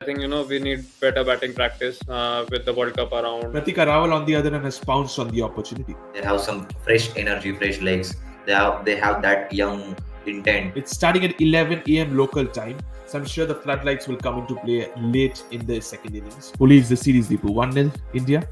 I think we need better batting practice with the World Cup around. Pratika Rawal, on the other hand, has pounced on the opportunity. They have some fresh energy, fresh legs. They have that young intent. It's starting at 11 a.m. local time, so I'm sure the floodlights will come into play late in the second innings. Who leads the series, Deepu? 1-0 India.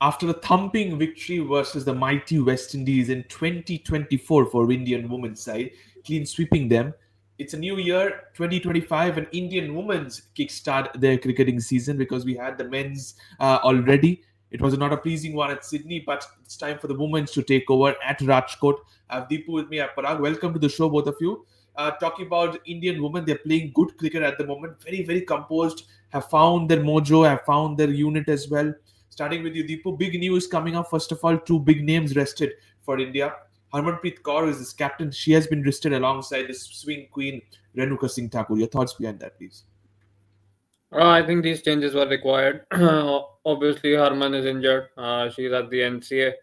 After a thumping victory versus the mighty West Indies in 2024 for Indian women's side, clean sweeping them, it's a new year, 2025, and Indian women's kickstart their cricketing season because we had the men's already. It was not a pleasing one at Sydney, but it's time for the women's to take over at Rajkot. I have Deepu with me at Parag. Welcome to the show, both of you. Talking about Indian women, they're playing good cricket at the moment, very, very composed, have found their mojo, have found their unit as well. Starting with you, Deepu, big news coming up. First of all, two big names rested for India. Harmanpreet Kaur is this captain. She has been rested alongside this swing queen, Renuka Singh Thakur. Your thoughts behind that, please? I think these changes were required. Obviously, Harman is injured. She's at the NCA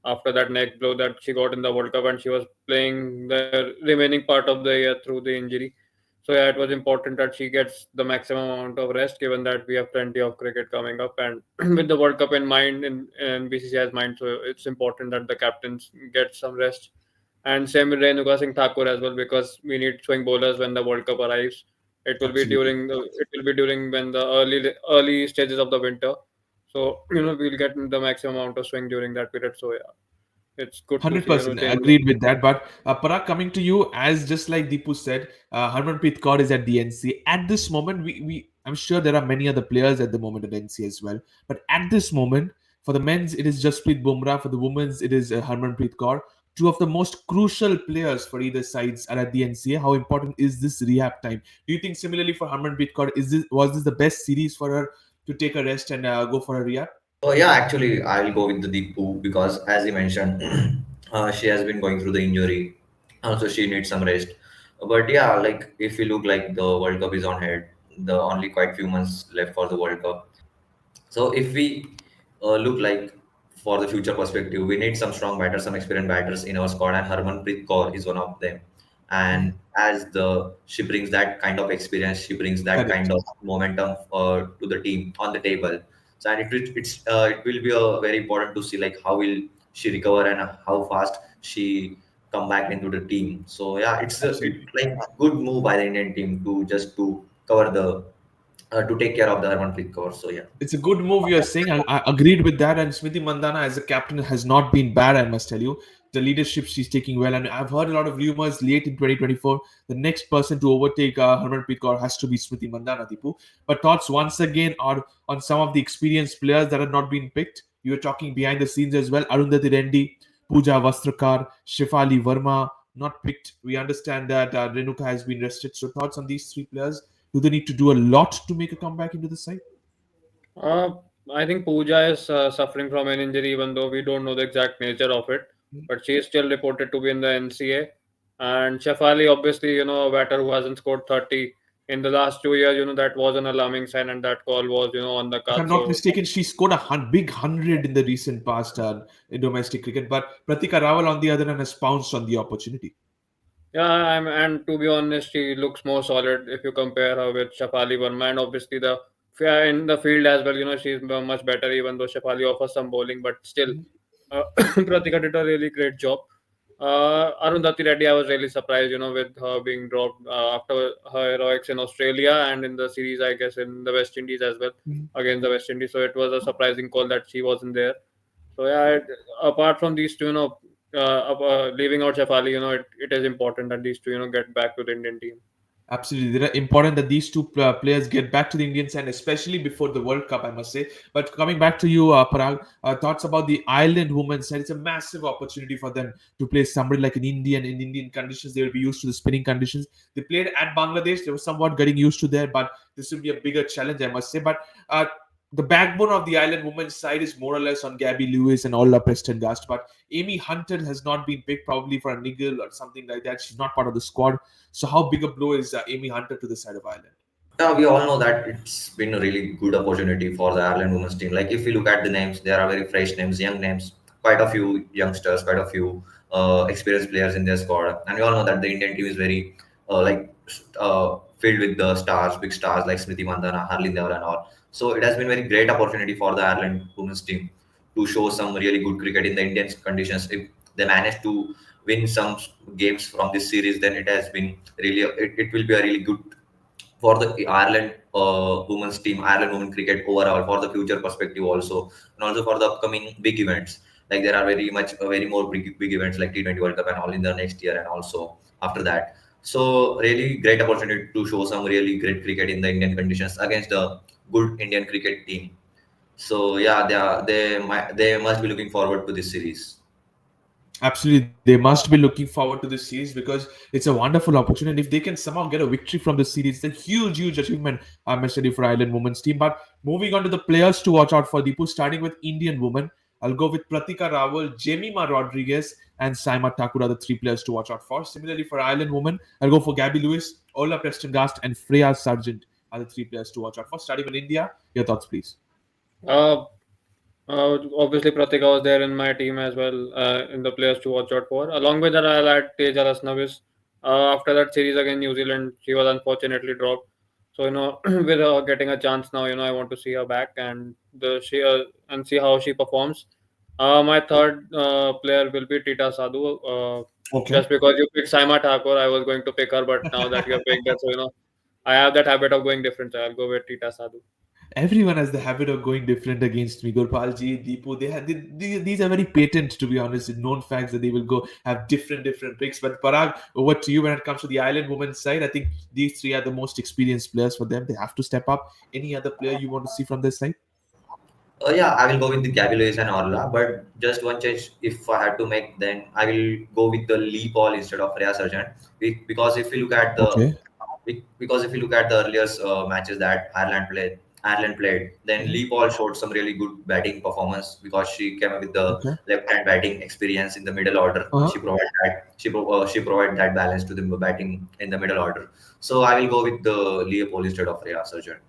after that neck blow that she got in the World Cup, and she was playing the remaining part of the year through the injury. So yeah, it was important that she gets the maximum amount of rest, given that we have plenty of cricket coming up, and with the World Cup in mind in BCCI's mind, so it's important that the captains get some rest. And same with Renuka Singh Thakur as well, because we need swing bowlers when the World Cup arrives. Absolutely. It will be during when the early stages of the winter. So we'll get the maximum amount of swing during that period. So yeah, it's good to see 100% changes. agreed with that. But Parag, coming to you, as just like Deepu said, Harmanpreet Kaur is at the NC. At this moment, I'm sure there are many other players at the moment at NC as well. But at this moment, for the men's, it is Jasprit Bumrah. For the women's, it is Harmanpreet Kaur. Two of the most crucial players for either sides are at the NCA. How important is this rehab time? Do you think similarly for Harmanpreet Kaur, was this the best series for her to take a rest and go for a rehab? Oh yeah, actually, I'll go with the Deepu because, as you mentioned, she has been going through the injury. Also, she needs some rest. But yeah, like if you look like the World Cup is on head, the only quite few months left for the World Cup. So if we look like for the future perspective, we need some strong batters, some experienced batters in our squad, and Harmanpreet Kaur is one of them. And as she brings that kind of experience, she brings that Correct. kind of momentum to the team on the table. So and it will be very important to see like how will she recover and how fast she come back into the team. So yeah, it's Absolutely. like good move by the Indian team to cover the to take care of the Harmanpreet Kaur. So yeah. It's a good move you're saying. I agreed with that. And Smriti Mandana as a captain has not been bad, I must tell you. The leadership she's taking well. And I've heard a lot of rumors late in 2024. The next person to overtake Harmanpreet Kaur has to be Smriti Mandana, Deepu. But thoughts once again are on some of the experienced players that have not been picked. You were talking behind the scenes as well. Arundhati Reddy, Pooja Vastrakar, Shefali Verma, not picked. We understand that Renuka has been rested. So thoughts on these three players? Do they need to do a lot to make a comeback into the side? Uh, I think Pooja is suffering from an injury, even though we don't know the exact nature of it. But she is still reported to be in the NCA. And Shefali, obviously, a batter who hasn't scored 30 in the last 2 years, that was an alarming sign, and that call was, on the If card. I'm not So mistaken, she scored a big 100 in the recent past in domestic cricket. But Pratika Rawal, on the other hand, has pounced on the opportunity. yeah, and to be honest, she looks more solid if you compare her with Shafali Verma, and obviously in the field as well. She's much better, even though Shafali offers some bowling, but still, Pratika did a really great job. Arundhati Reddy, I was really surprised, with her being dropped after her heroics in Australia and in the series, I guess, in the West Indies as well, against the West Indies. So it was a surprising call that she wasn't there. So yeah, apart from these two, leaving out Shefali, it is important that these two, get back to the Indian team. Absolutely. They are important that these two players get back to the Indian side, especially before the World Cup, I must say. But coming back to you, Parag, thoughts about the Ireland women's side. It's a massive opportunity for them to play somebody like an Indian in Indian conditions. They will be used to the spinning conditions. They played at Bangladesh. They were somewhat getting used to there, but this will be a bigger challenge, I must say. But the backbone of the Ireland women's side is more or less on Gabby Lewis and Ola Preston-Gast. But Amy Hunter has not been picked, probably for a niggle or something like that. She's not part of the squad. So how big a blow is Amy Hunter to the side of Ireland? Yeah, we all know that it's been a really good opportunity for the Ireland women's team. Like if you look at the names, there are very fresh names, young names, quite a few youngsters, quite a few experienced players in their squad, and we all know that the Indian team is very filled with the stars, big stars like Smriti Mandana, Harleen Deol, and all. So it has been very great opportunity for the Ireland women's team to show some really good cricket in the Indian conditions. If they manage to win some games from this series, then it has been really it will be a really good for the Ireland women's team, Ireland women cricket overall for the future perspective also, and also for the upcoming big events. Like there are very more big events like T20 World Cup and all in the next year and also after that. So really great opportunity to show some really great cricket in the Indian conditions against a good Indian cricket team. So yeah, they must be looking forward to this series. Absolutely, they must be looking forward to this series because it's a wonderful opportunity. If they can somehow get a victory from this series, it's a huge, huge achievement, I must tell you, for Ireland women's team. But moving on to the players to watch out for, Deepu, starting with Indian women, I'll go with Pratika Rawal, Jemima Rodriguez, and Saima Thakur are the three players to watch out for. Similarly, for Ireland women, I'll go for Gabby Lewis, Ola Preston-Gast, and Freya Sargent are the three players to watch out for. Starting with India, your thoughts, please. Uh, Obviously, Pratika was there in my team as well, in the players to watch out for. Along with that, I'll add Teja Rasnavis. After that series against New Zealand, she was unfortunately dropped. So with her getting a chance now, I want to see her back and and see how she performs. My third player will be Tita Sadhu. Okay. Just because you picked Saima Thakur, I was going to pick her, but now that you have picked her, so I have that habit of going different. So I'll go with Tita Sadhu. Everyone has the habit of going different against me. Gurpalji, Deepu, these are very patent, to be honest, known facts that they will go have different picks. But Parag, over to you when it comes to the Ireland women's side. I think these three are the most experienced players for them. They have to step up. Any other player you want to see from this side? Yeah, I will go with the Gabby Lewis and Orla, but just one change if I had to make, then I will go with the Lee Paul instead of Rhea Sargent. Because if you look at the Okay. because if you look at the earlier matches that Ireland played, then Mhm. Lee Paul showed some really good batting performance because she came up with the Okay. left-hand batting experience in the middle order. Uh-huh. She provided that balance to the batting in the middle order. So I will go with the Lee Paul instead of Rhea Sargent.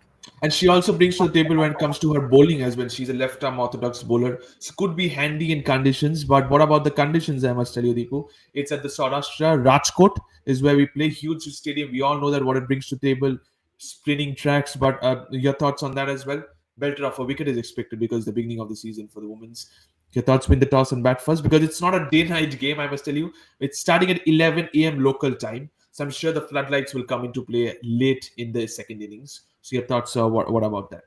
And she also brings to the table when it comes to her bowling as well. She's a left arm orthodox bowler. So could be handy in conditions. But what about the conditions, I must tell you, Deepu? It's at the Saurashtra. Rajkot is where we play. Huge stadium. We all know that what it brings to the table. Spinning tracks. But your thoughts on that as well? Belter off a wicket is expected because the beginning of the season for the women's. Your thoughts, win the toss and bat first, because it's not a day-night game, I must tell you. It's starting at 11 a.m. local time. So I'm sure the floodlights will come into play late in the second innings. So your thoughts are what about that?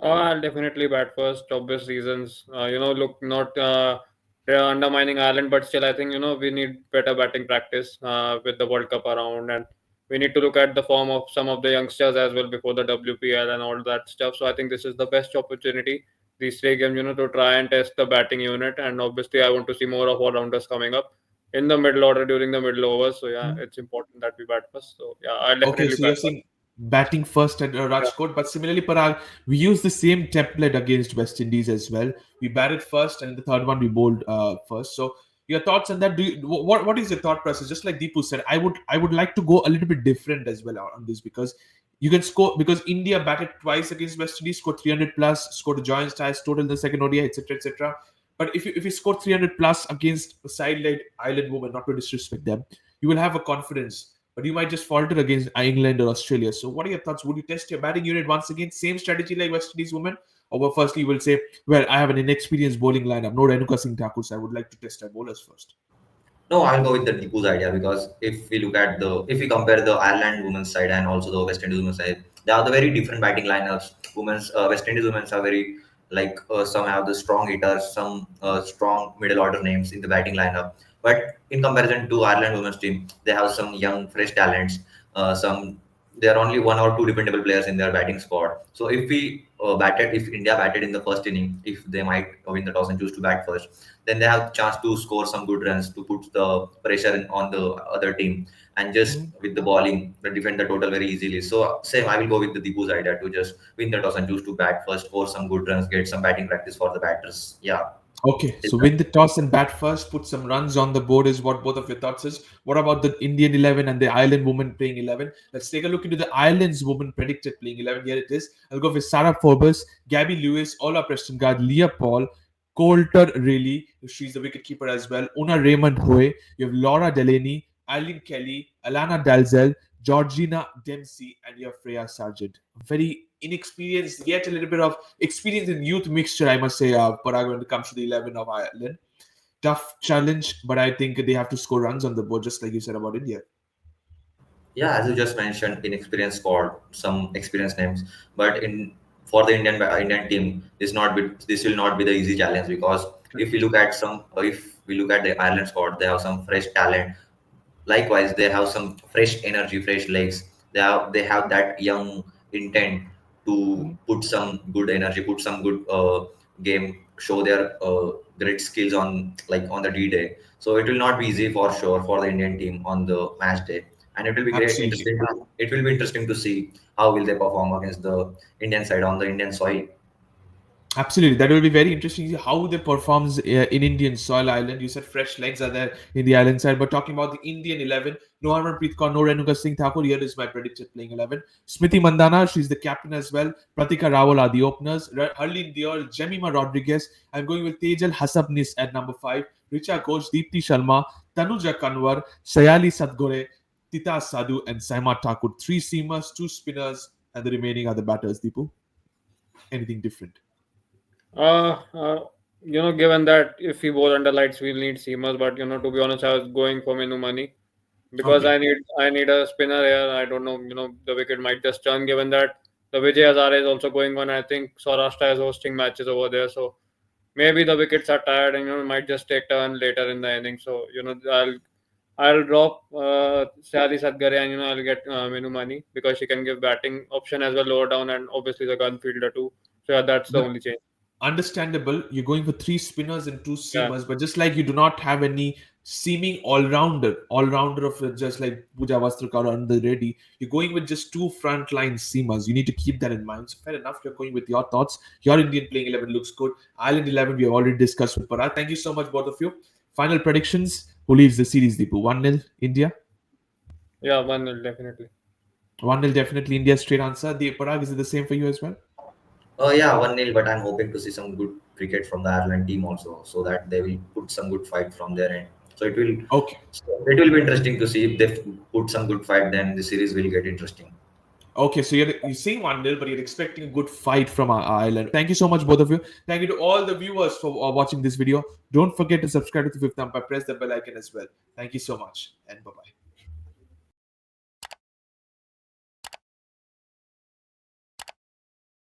I'll definitely bat first. Obvious reasons. Look, not undermining Ireland, but still, I think we need better batting practice with the World Cup around, and we need to look at the form of some of the youngsters as well before the WPL and all that stuff. So I think this is the best opportunity these three games, to try and test the batting unit. And obviously, I want to see more of all rounders coming up in the middle order during the middle overs. So yeah, Mhm. it's important that we bat first. So yeah, I'll Okay, definitely so bat you're first. saying batting first at Rajkot, but similarly, Parag, we use the same template against West Indies as well. We batted first, and the third one we bowled first. So your thoughts on that? What is your thought process? Just like Deepu said, I would like to go a little bit different as well on this, because you can score, because India batted twice against West Indies, scored 300 plus, scored a giant ties total in the second ODI, etc., etc. But if you score 300 plus against a side like Island women, not to disrespect them, you will have a confidence, but you might just falter against England or Australia. So, what are your thoughts? Would you test your batting unit once again, same strategy like West Indies women? Or firstly, you will say, well, I have an inexperienced bowling lineup, no Renuka Singh Thakur, so I would like to test our bowlers first. No, I'll go with the Tipu's idea because if we compare the Ireland women's side and also the West Indies women's side, they are the very different batting lineups. West Indies women's are very like some have the strong hitters, some strong middle order names in the batting lineup. But in comparison to Ireland women's team, they have some young, fresh talents. Some There are only one or two dependable players in their batting squad. So if India batted in the first inning, if they might win the toss and choose to bat first, then they have chance to score some good runs to put the pressure on the other team, and just Mhm. with the bowling they defend the total very easily. So same, I will go with the Dipu's idea to just win the toss and choose to bat first, score some good runs, get some batting practice for the batters. Yeah. Okay, Is so that- win the toss and bat first, put some runs on the board is what both of your thoughts is. What about the Indian 11 and the Ireland women playing 11? Let's take a look into the Ireland's women predicted playing 11. Here it is. I'll go with Sarah Forbes, Gabby Lewis, Ola Preston Guard, Leah Paul, Coulter Riley, she's the wicketkeeper as well. Una Raymond Hoy. You have Laura Delaney, Eileen Kelly, Alana Dalzell, Georgina Dempsey, and you have Freya Sargent. Very inexperienced, yet a little bit of experience in youth mixture, I must say, Parag, when it comes to the 11 of Ireland. Tough challenge, but I think they have to score runs on the board, just like you said about India. Yeah, as you just mentioned, inexperienced squad, some experienced names, but in for the Indian team, this will not be the easy challenge, because if we look at the Ireland squad, they have some fresh talent. Likewise, they have some fresh energy, fresh legs. They have that young intent to put some good energy, put some good game, show their great skills on, like, on the D-Day. So it will not be easy for sure for the Indian team on the match day, and it will be great Absolutely. interesting. It will be interesting to see how will they perform against the Indian side on the Indian soil. Absolutely, that will be very interesting. How they performs in Indian soil island. You said fresh legs are there in the island side, but talking about the Indian 11, no Harmanpreet Kaur, no Renuka Singh Thakur. Here is my predicted playing 11. Smriti Mandana, she's the captain as well. Pratika Rawal are the openers. Harleen Dior, Jemima Rodriguez. I'm going with Tejal Hasabnis at number 5. Richa Ghosh, Deepti Sharma, Tanuja Kanwar, Sayali Sadgore, Tita Sadhu, and Saima Thakur. 3 seamers, 2 spinners, and the remaining are the batters. Deepu, anything different? Uh, uh, given that if we bowl under lights, we'll need seamers. But to be honest, I was going for Minu Money because Okay. I need a spinner here. I don't know. The wicket might just turn. Given that the Vijay Hazare is also going on, I think Saurashtra is hosting matches over there. So maybe the wickets are tired, and might just take turn later in the inning. So I'll drop Sally Sadgare, and I'll get Minu Money because she can give batting option as well lower down, and obviously the gun fielder too. So yeah, that's the But only change. understandable, you're going for 3 spinners and 2 Yeah. seamers, but just like you do not have any seeming all rounder of just like Pooja Vastrukar on the ready, you're going with just 2 frontline seamers. You need to keep that in mind. So fair enough, you're going with your thoughts. Your Indian playing 11 looks good. Ireland 11 we have already discussed with Parag. Thank you so much, both of you. Final predictions. Who leads the series, Deepu? 1-0 India. Yeah, 1-0 definitely. 1-0 definitely India, straight answer. The Parag, is it the same for you as well? Yeah, 1-0, but I'm hoping to see some good cricket from the Ireland team also, so that they will put some good fight from their end. So Okay. it will be interesting to see if they put some good fight. Then the series will get interesting. Okay, so you're saying 1-0, but you're expecting a good fight from our Ireland. Thank you so much, both of you. Thank you to all the viewers for watching this video. Don't forget to subscribe to the Fifth Umpire. Press the bell icon as well. Thank you so much, and bye bye.